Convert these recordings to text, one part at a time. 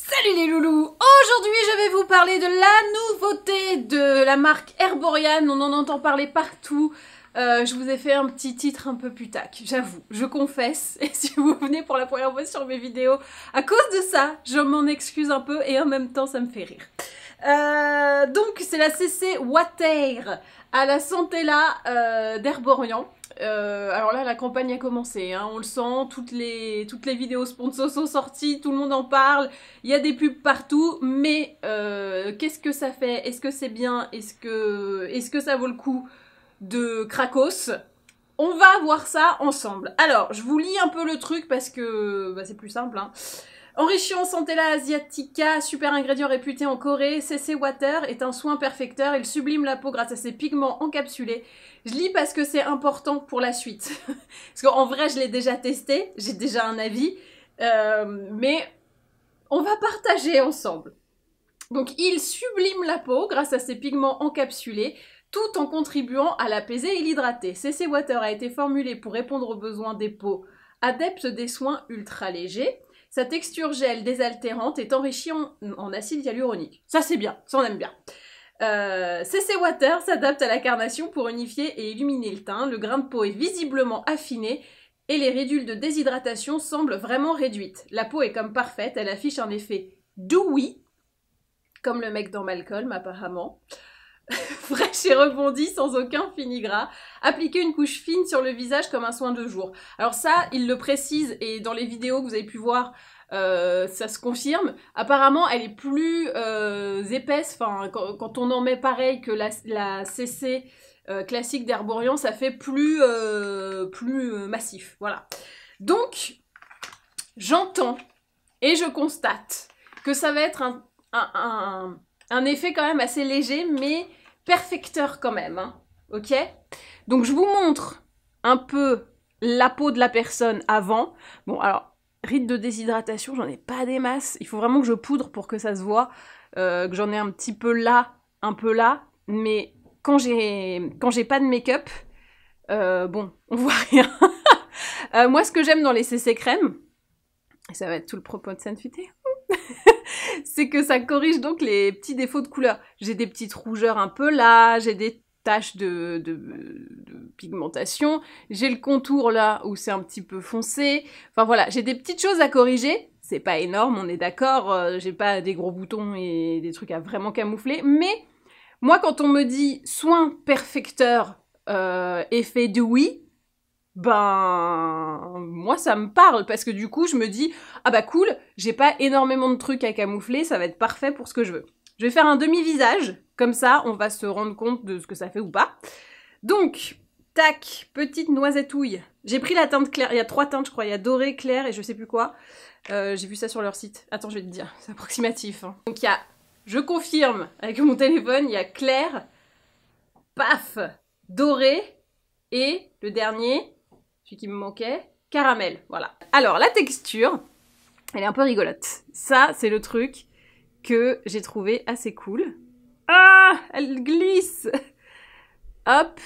Salut les loulous! Aujourd'hui je vais vous parler de la nouveauté de la marque Herborian, on en entend parler partout. Je vous ai fait un petit titre un peu putac, j'avoue, je confesse. Et si vous venez pour la première fois sur mes vidéos, à cause de ça, je m'en excuse un peu et en même temps ça me fait rire. Donc c'est la CC Water à la Centella d'Herborian. Alors là, la campagne a commencé, hein, on le sent, toutes les vidéos sponsors sont sorties, tout le monde en parle, il y a des pubs partout, mais qu'est-ce que ça fait? Est-ce que c'est bien? Est-ce que ça vaut le coup de Krakos? On va voir ça ensemble. Alors, je vous lis un peu le truc parce que bah, c'est plus simple, hein. Enrichi en Centella asiatica, super ingrédient réputé en Corée, CC Water est un soin perfecteur, il sublime la peau grâce à ses pigments encapsulés. Je lis parce que c'est important pour la suite. Parce qu'en vrai, je l'ai déjà testé, j'ai déjà un avis, mais on va partager ensemble. Donc, il sublime la peau grâce à ses pigments encapsulés, tout en contribuant à l'apaiser et l'hydrater. CC Water a été formulé pour répondre aux besoins des peaux adeptes des soins ultra légers. Sa texture gel désaltérante est enrichie en acide hyaluronique. Ça c'est bien, ça on aime bien. CC Water s'adapte à la carnation pour unifier et illuminer le teint. Le grain de peau est visiblement affiné et les ridules de déshydratation semblent vraiment réduites. La peau est comme parfaite, elle affiche un effet dewy, comme le mec dans Malcolm apparemment. Fraîche et rebondie sans aucun fini-gras. Appliquer une couche fine sur le visage comme un soin de jour. Alors ça, il le précise et dans les vidéos que vous avez pu voir, ça se confirme. Apparemment, elle est plus épaisse. Enfin, quand on en met pareil que la CC classique d'Herborian, ça fait plus massif. Voilà. Donc, j'entends et je constate que ça va être un effet quand même assez léger, mais perfecteur quand même, hein. Ok? Donc je vous montre un peu la peau de la personne avant. Bon, alors, rite de déshydratation, j'en ai pas des masses. Il faut vraiment que je poudre pour que ça se voit, que j'en ai un petit peu là, un peu là. Mais quand j'ai pas de make-up, bon, on voit rien. Moi, ce que j'aime dans les CC crèmes, et ça va être tout le propos de cette vidéo, c'est que ça corrige donc les petits défauts de couleur. J'ai des petites rougeurs un peu là, j'ai des taches de pigmentation, j'ai le contour là où c'est un petit peu foncé. Enfin voilà, j'ai des petites choses à corriger. C'est pas énorme, on est d'accord, j'ai pas des gros boutons et des trucs à vraiment camoufler, mais moi quand on me dit soin perfecteur, effet dewy, ben moi ça me parle parce que du coup je me dis ah bah cool, j'ai pas énormément de trucs à camoufler, ça va être parfait pour ce que je veux. Je vais faire un demi-visage, comme ça on va se rendre compte de ce que ça fait ou pas. Donc, tac, petite noisetouille. J'ai pris la teinte claire, il y a 3 teintes je crois, il y a doré, clair et je sais plus quoi. J'ai vu ça sur leur site. Attends, je vais te dire, c'est approximatif, hein. Donc il y a, je confirme avec mon téléphone, il y a clair, paf, doré et le dernier, celui qui me manquait, caramel, voilà. Alors, la texture, elle est un peu rigolote. Ça, c'est le truc que j'ai trouvé assez cool. Ah, elle glisse. Hop.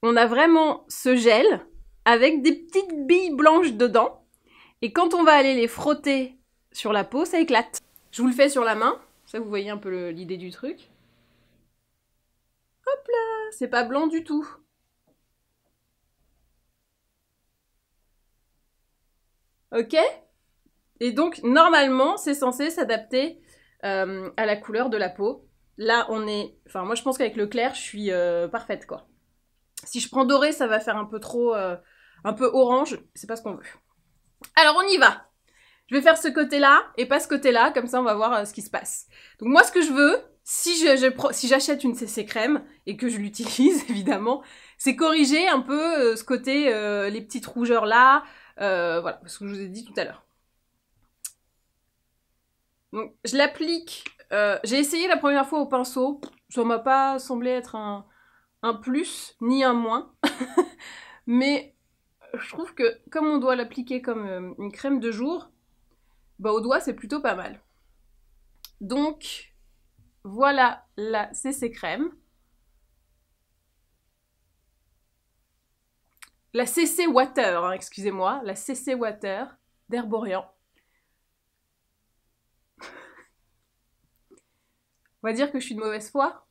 On a vraiment ce gel avec des petites billes blanches dedans. Et quand on va aller les frotter sur la peau, ça éclate. Je vous le fais sur la main. Ça, vous voyez un peu l'idée du truc. Hop là, c'est pas blanc du tout. Ok? Et donc, normalement, c'est censé s'adapter à la couleur de la peau. Là, on est... Enfin, moi, je pense qu'avec le clair, je suis parfaite, quoi. Si je prends doré, ça va faire un peu trop... un peu orange. C'est pas ce qu'on veut. Alors, on y va. Je vais faire ce côté-là et pas ce côté-là. Comme ça, on va voir ce qui se passe. Donc, moi, ce que je veux, si j'achète une CC crème et que je l'utilise, évidemment, c'est corriger un peu ce côté, les petites rougeurs là. Voilà, ce que je vous ai dit tout à l'heure. Donc, je l'applique. J'ai essayé la première fois au pinceau. Ça m'a pas semblé être un plus ni un moins. Mais je trouve que comme on doit l'appliquer comme une crème de jour, bah au doigt c'est plutôt pas mal. Donc, voilà la CC crème. La CC Water, hein, excusez-moi. La CC Water d'Herborian. On va dire que je suis de mauvaise foi.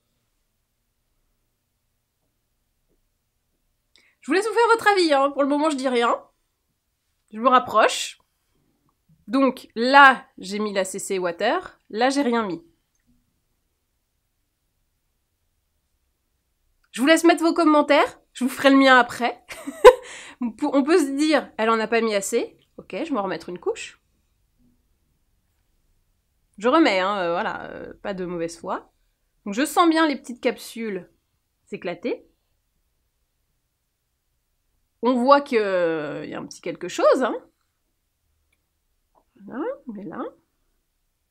Je vous laisse vous faire votre avis, hein. Pour le moment, je dis rien. Je me rapproche. Donc, là, j'ai mis la CC Water. Là, j'ai rien mis. Je vous laisse mettre vos commentaires. Je vous ferai le mien après. On peut se dire, elle en a pas mis assez. Ok, je vais en remettre une couche. Je remets, hein, voilà, pas de mauvaise foi. Donc, je sens bien les petites capsules s'éclater. On voit qu'il y a un petit quelque chose, hein. Voilà, on est là.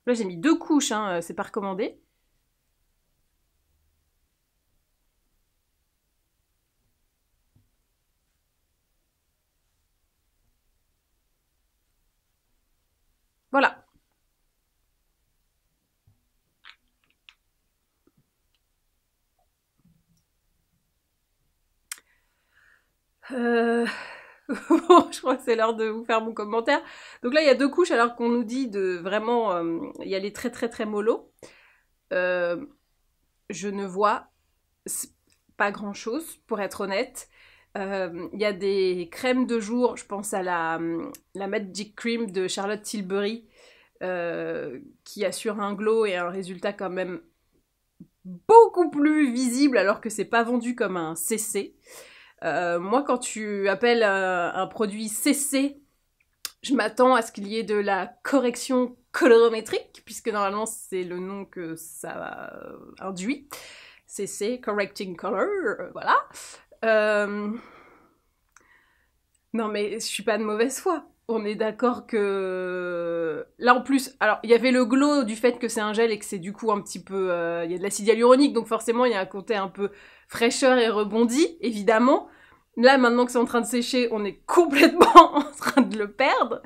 Là, j'ai mis 2 couches, hein, c'est pas recommandé. Voilà. Bon, je crois que c'est l'heure de vous faire mon commentaire. Donc là, il y a 2 couches alors qu'on nous dit de vraiment y aller très très très mollo. Je ne vois pas grand chose, pour être honnête. Il y a des crèmes de jour, je pense à la Magic Cream de Charlotte Tilbury, qui assure un glow et un résultat quand même beaucoup plus visible alors que c'est pas vendu comme un CC. Moi, quand tu appelles un produit CC, je m'attends à ce qu'il y ait de la correction colorimétrique, puisque normalement c'est le nom que ça induit. CC, Correcting Color, voilà. Non mais je suis pas de mauvaise foi. On est d'accord que... Là en plus, alors il y avait le glow du fait que c'est un gel et que c'est du coup un petit peu... Il y a de l'acide hyaluronique, donc forcément il y a un côté un peu fraîcheur et rebondi, évidemment. Là, maintenant que c'est en train de sécher, on est complètement en train de le perdre.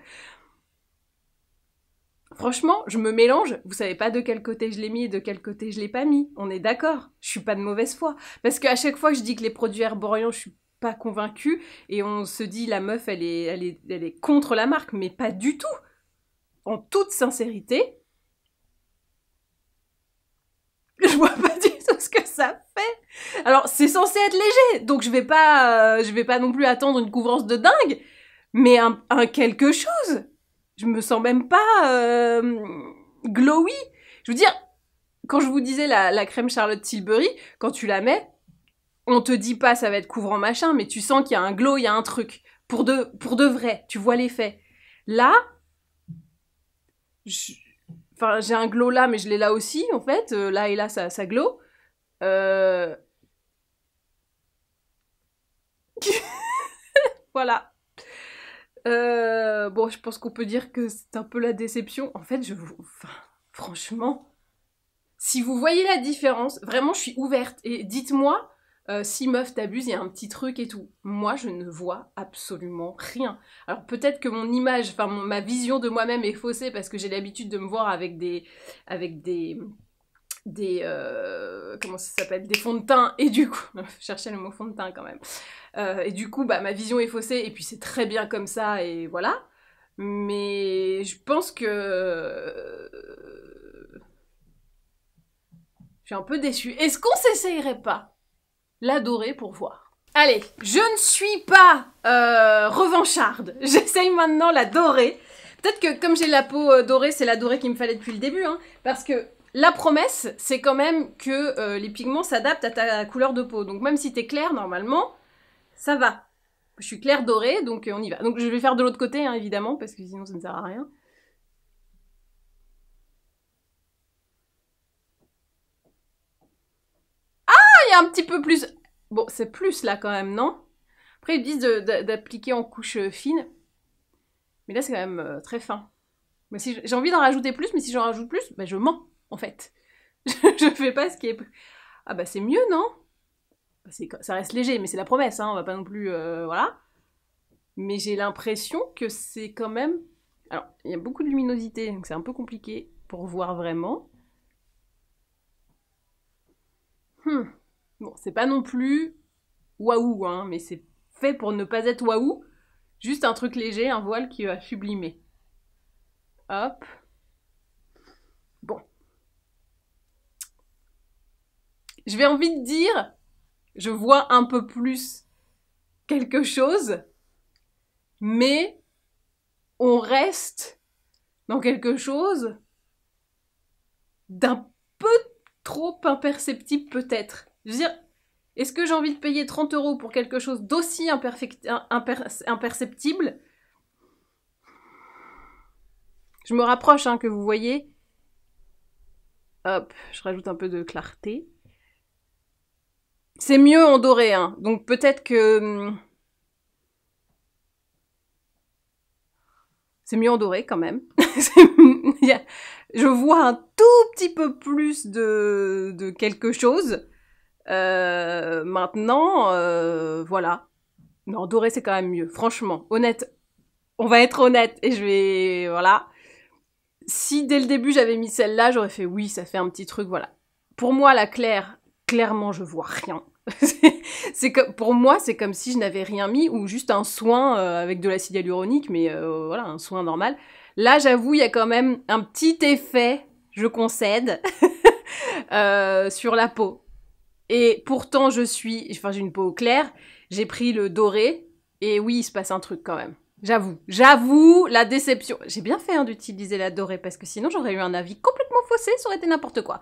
Franchement, je me mélange. Vous savez pas de quel côté je l'ai mis et de quel côté je l'ai pas mis. On est d'accord. Je suis pas de mauvaise foi. Parce qu'à chaque fois que je dis que les produits Herborian, je suis pas convaincue. Et on se dit, la meuf, elle est contre la marque. Mais pas du tout. En toute sincérité, je vois pas du tout ce que ça fait. Alors, c'est censé être léger. Donc, je vais pas non plus attendre une couvrance de dingue. Mais un quelque chose. Je me sens même pas glowy. Je veux dire, quand je vous disais la crème Charlotte Tilbury, quand tu la mets, on te dit pas ça va être couvrant machin, mais tu sens qu'il y a un glow, il y a un truc. Pour de vrai, tu vois l'effet. Là, enfin, j'ai un glow là, mais je l'ai là aussi, en fait. Là et là, ça glow. Voilà. Bon, je pense qu'on peut dire que c'est un peu la déception. En fait, enfin, franchement, si vous voyez la différence, vraiment, je suis ouverte. Et dites-moi, si meuf t'abuse, il y a un petit truc et tout. Moi, je ne vois absolument rien. Alors peut-être que mon image, enfin ma vision de moi-même est faussée parce que j'ai l'habitude de me voir avec des comment ça s'appelle, des fonds de teint, et du coup, je cherchais le mot fond de teint quand même, et du coup, bah, ma vision est faussée, et puis c'est très bien comme ça, et voilà, mais je pense que je suis un peu déçue. Est-ce qu'on s'essayerait pas l'adorer pour voir? Allez, je ne suis pas revancharde, j'essaye maintenant la dorée. Peut-être que comme j'ai la peau dorée, c'est la dorée qu'il me fallait depuis le début, hein, parce que la promesse, c'est quand même que les pigments s'adaptent à ta couleur de peau. Donc même si t'es clair, normalement, ça va. Je suis claire dorée, donc on y va. Donc je vais faire de l'autre côté, hein, évidemment, parce que sinon ça ne sert à rien. Ah, il y a un petit peu plus... Bon, c'est plus là quand même, non? Après, ils disent d'appliquer en couche fine. Mais là, c'est quand même très fin. Mais si j'ai envie d'en rajouter plus, mais si j'en rajoute plus, bah, je mens, en fait. Je fais pas ce qui est... Ah bah c'est mieux, non? Ça reste léger, mais c'est la promesse, hein, on va pas non plus... voilà. Mais j'ai l'impression que c'est quand même... Alors, il y a beaucoup de luminosité, donc c'est un peu compliqué pour voir vraiment. Bon, c'est pas non plus waouh, hein, mais c'est fait pour ne pas être waouh. Juste un truc léger, un voile qui va sublimer. Hop. Bon. je vais envie de dire, je vois un peu plus quelque chose, mais on reste dans quelque chose d'un peu trop imperceptible peut-être. Je veux dire, est-ce que j'ai envie de payer 30 € pour quelque chose d'aussi imperceptible? Je me rapproche, hein, que vous voyez. Hop, je rajoute un peu de clarté. C'est mieux en doré, hein. Donc peut-être que... C'est mieux en doré quand même. Je vois un tout petit peu plus de quelque chose. Maintenant, voilà. Mais en doré, c'est quand même mieux. Franchement, honnête. On va être honnête et je vais... Voilà. Si dès le début j'avais mis celle-là, j'aurais fait oui, ça fait un petit truc, voilà. Pour moi, la claire, clairement, je vois rien. Pour moi, c'est comme si je n'avais rien mis ou juste un soin avec de l'acide hyaluronique, mais voilà, un soin normal. Là, j'avoue, il y a quand même un petit effet, je concède, sur la peau. Et pourtant, j'ai une peau claire, j'ai pris le doré, et oui, il se passe un truc quand même. J'avoue, la déception. J'ai bien fait, hein, d'utiliser la dorée, parce que sinon j'aurais eu un avis complètement faussé, ça aurait été n'importe quoi.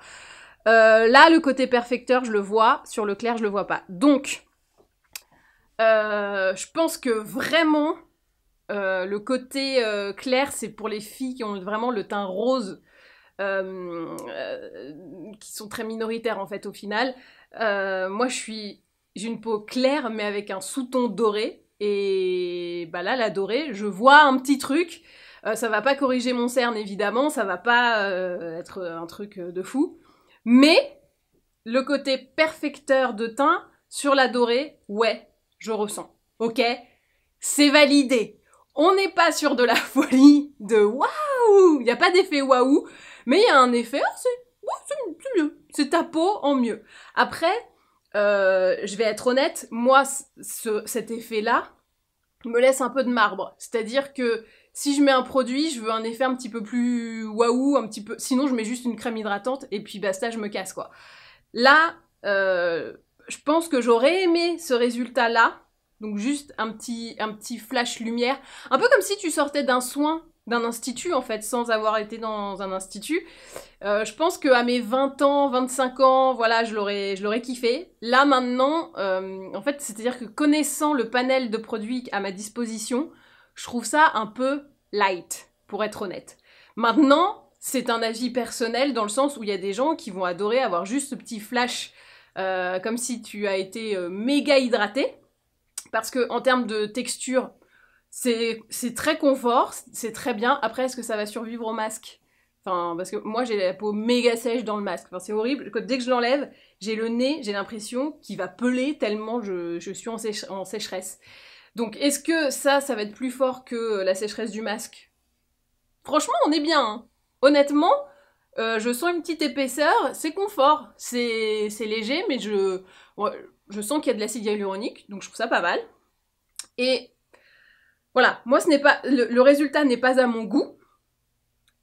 Là, le côté perfecteur, je le vois, sur le clair, je le vois pas. Donc, je pense que vraiment, le côté clair, c'est pour les filles qui ont vraiment le teint rose, qui sont très minoritaires en fait au final. Moi, j'ai une peau claire, mais avec un sous-ton doré. Et bah là, la dorée, je vois un petit truc. Ça va pas corriger mon cerne, évidemment. Ça va pas être un truc de fou. Mais le côté perfecteur de teint sur la dorée, ouais, je ressens. Ok, c'est validé. On n'est pas sur de la folie de waouh. Il n'y a pas d'effet waouh, mais il y a un effet, c'est mieux. C'est ta peau en mieux. Après, je vais être honnête, moi, cet effet-là me laisse un peu de marbre. C'est-à-dire que si je mets un produit, je veux un effet un petit peu plus waouh, un petit peu... Sinon, je mets juste une crème hydratante et puis basta, je me casse, quoi. Là, je pense que j'aurais aimé ce résultat-là. Donc juste un petit flash lumière. Un peu comme si tu sortais d'un soin, d'un institut, en fait, sans avoir été dans un institut. Je pense qu'à mes 20 ans, 25 ans, voilà, je l'aurais kiffé. Là, maintenant, en fait, c'est-à-dire que connaissant le panel de produits à ma disposition, je trouve ça un peu light, pour être honnête. Maintenant, c'est un avis personnel dans le sens où il y a des gens qui vont adorer avoir juste ce petit flash, comme si tu as été méga hydraté. Parce que en termes de texture, c'est très confort, c'est très bien. Après, est-ce que ça va survivre au masque ? Enfin, parce que moi, j'ai la peau méga sèche dans le masque. Enfin, c'est horrible. Dès que je l'enlève, j'ai le nez, j'ai l'impression qu'il va peler tellement je suis en sécheresse. Donc, est-ce que ça va être plus fort que la sécheresse du masque ? Franchement, on est bien, hein. Honnêtement, je sens une petite épaisseur, c'est confort. C'est léger, mais je sens qu'il y a de l'acide hyaluronique, donc je trouve ça pas mal. Et voilà, moi, le résultat n'est pas à mon goût.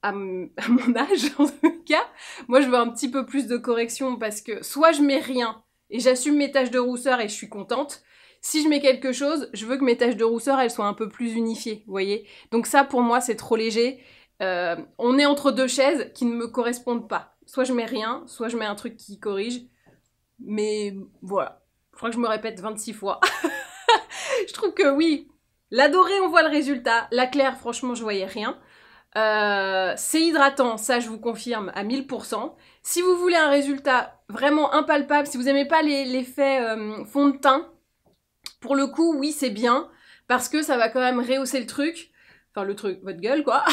À mon âge, en tout cas. Moi, je veux un petit peu plus de correction parce que soit je mets rien et j'assume mes taches de rousseur et je suis contente. Si je mets quelque chose, je veux que mes taches de rousseur, elles soient un peu plus unifiées, vous voyez. Donc ça, pour moi, c'est trop léger. On est entre deux chaises qui ne me correspondent pas. Soit je mets rien, soit je mets un truc qui corrige. Mais voilà. Je crois que je me répète 26 fois. Je trouve que oui, la dorée, on voit le résultat. La claire, franchement, je voyais rien. C'est hydratant, ça je vous confirme à 1000%. Si vous voulez un résultat vraiment impalpable, si vous aimez pas l'effet fond de teint, pour le coup, oui, c'est bien, parce que ça va quand même rehausser le truc, enfin le truc, votre gueule quoi.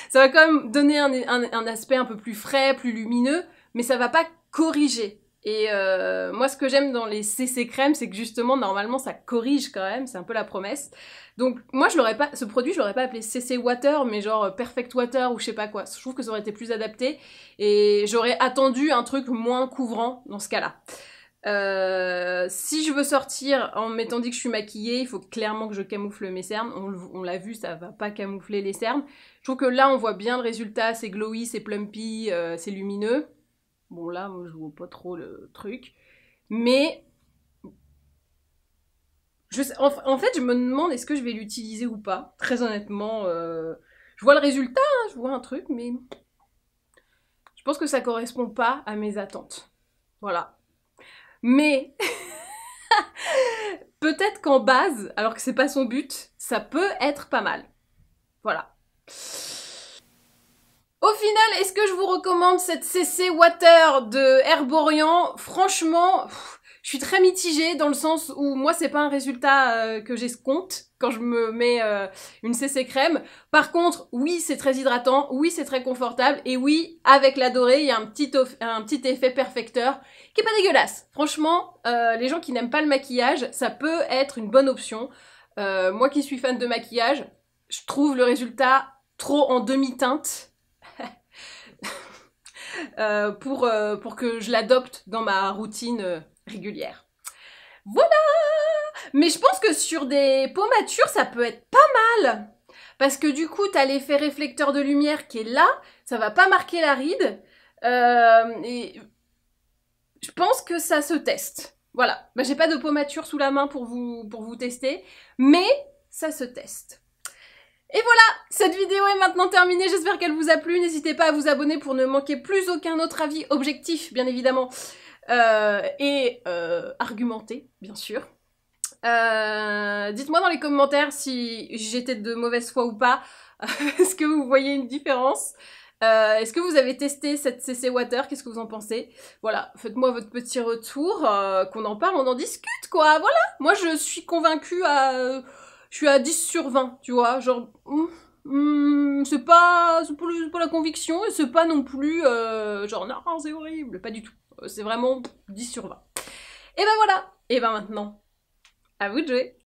Ça va quand même donner un aspect un peu plus frais, plus lumineux, mais ça va pas corriger. Et moi, ce que j'aime dans les CC crèmes, c'est que justement, normalement, ça corrige quand même, c'est un peu la promesse. Donc, moi, ce produit, je l'aurais pas appelé CC Water, mais genre Perfect Water ou je sais pas quoi. Je trouve que ça aurait été plus adapté et j'aurais attendu un truc moins couvrant dans ce cas-là. Si je veux sortir en m'étant dit que je suis maquillée, il faut clairement que je camoufle mes cernes. On l'a vu, ça va pas camoufler les cernes. Je trouve que là, on voit bien le résultat, c'est glowy, c'est plumpy, c'est lumineux. Bon là, moi, je vois pas trop le truc. Mais en fait, je me demande est-ce que je vais l'utiliser ou pas. Très honnêtement, je vois le résultat, hein, je vois un truc, mais je pense que ça correspond pas à mes attentes. Voilà. Mais peut-être qu'en base, alors que c'est pas son but, ça peut être pas mal. Voilà. Au final, est-ce que je vous recommande cette CC Water de Herborian? Franchement, je suis très mitigée dans le sens où moi c'est pas un résultat que j'escompte quand je me mets une CC crème. Par contre, oui c'est très hydratant, oui c'est très confortable et oui avec la dorée il y a un petit effet perfecteur qui est pas dégueulasse. Franchement, les gens qui n'aiment pas le maquillage, ça peut être une bonne option. Moi qui suis fan de maquillage, je trouve le résultat trop en demi-teinte. Pour que je l'adopte dans ma routine régulière. Voilà! Mais je pense que sur des peaux matures, ça peut être pas mal. Parce que du coup, t'as l'effet réflecteur de lumière qui est là, ça va pas marquer la ride. Et je pense que ça se teste. Voilà. Bah, j'ai pas de peau mature sous la main pour vous tester, mais ça se teste. Et voilà, cette vidéo est maintenant terminée, j'espère qu'elle vous a plu. N'hésitez pas à vous abonner pour ne manquer plus aucun autre avis objectif, bien évidemment, et argumenté, bien sûr. Dites-moi dans les commentaires si j'étais de mauvaise foi ou pas. Est-ce que vous voyez une différence? Est-ce que vous avez testé cette CC Water? Qu'est-ce que vous en pensez? Voilà, faites-moi votre petit retour, qu'on en parle, on en discute, quoi. Voilà, moi je suis convaincue à... je suis à 10 sur 20, tu vois, genre... c'est pas la conviction, et c'est pas non plus genre non, c'est horrible, pas du tout. C'est vraiment 10 sur 20. Et ben voilà, et ben maintenant, à vous de jouer.